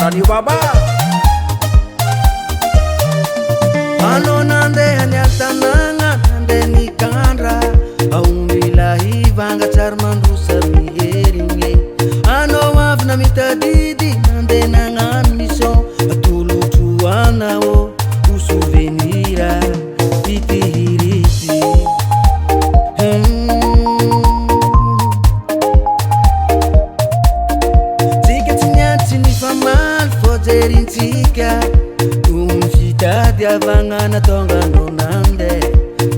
Angaranio baba Ano nandeha ny tanagna nandeha nikandra aombilahy vangatsary mandrosary miherigny ano avy na mitadidy nandeha nagnano mission atolotroanao ho souvenira itihirity tsika tsy niantsy ny famaly fôjerintsika Diavangana tongano nande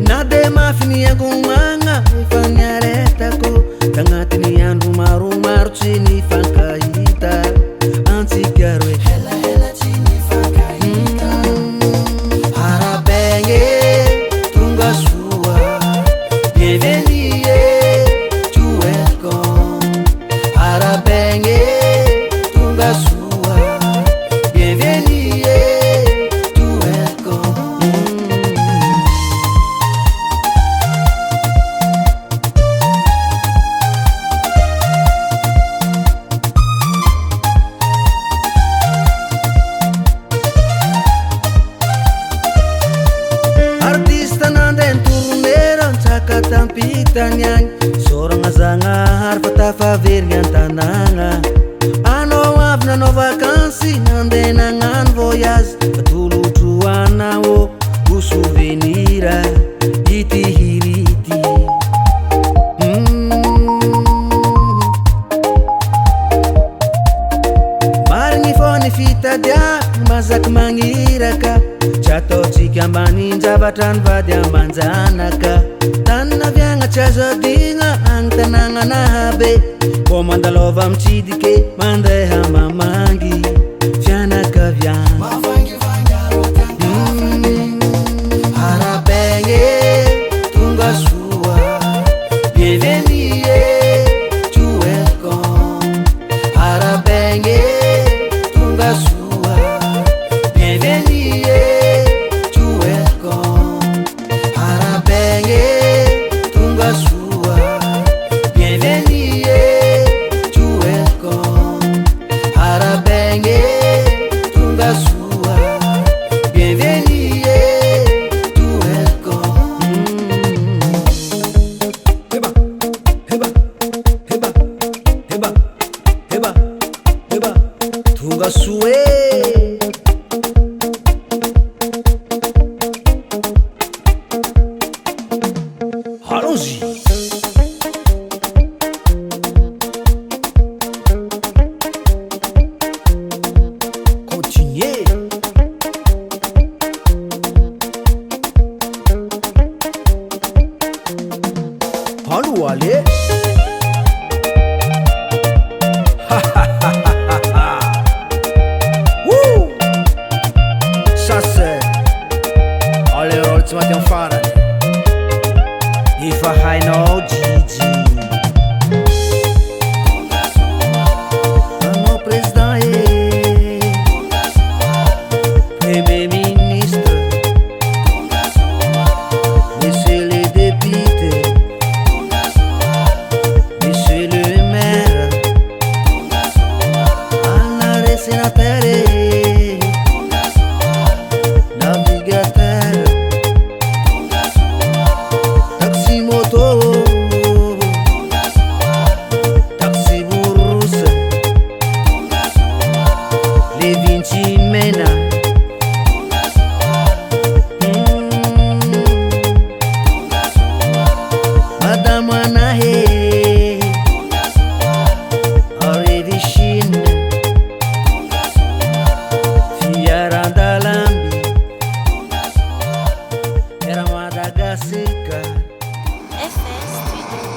Nade mafini yangu manga Ifani aretako Tangatini yandu maru maru chini fankahita Antikarwe Hela hela chini fankahita Harabenge Tunga sua Bienveniye Tu welcome Harabenge Tunga sua Bienveniye Tampitanyany soragna zagnahary fa tafaverigny an-tanagna ano avy nanao vakansy nandeha nagnano voyage fatolotroanao ho souvenira itihirity marigny fô ny fitadiavy mazaky magniraka tsy ataotsika ambanin-javatra ny vady ambanjanaka Tanavianga chazadigna ang tananga nahabe Ko mandalova mchidike mandeha mamangi Fiana kavyana Mavangi vanyaro Harabenge tunga sua Bienveniye tu welcome Harabenge tunga sua Bienveniye tu welcome Harabenge Tunga sue Allons-y Continuez Allons, allez Tsy maty amin'ny farany efa hainao Gigi anao président premier ministre monsieur le député monsieur le maire anare sénateur navigateur FS Studio.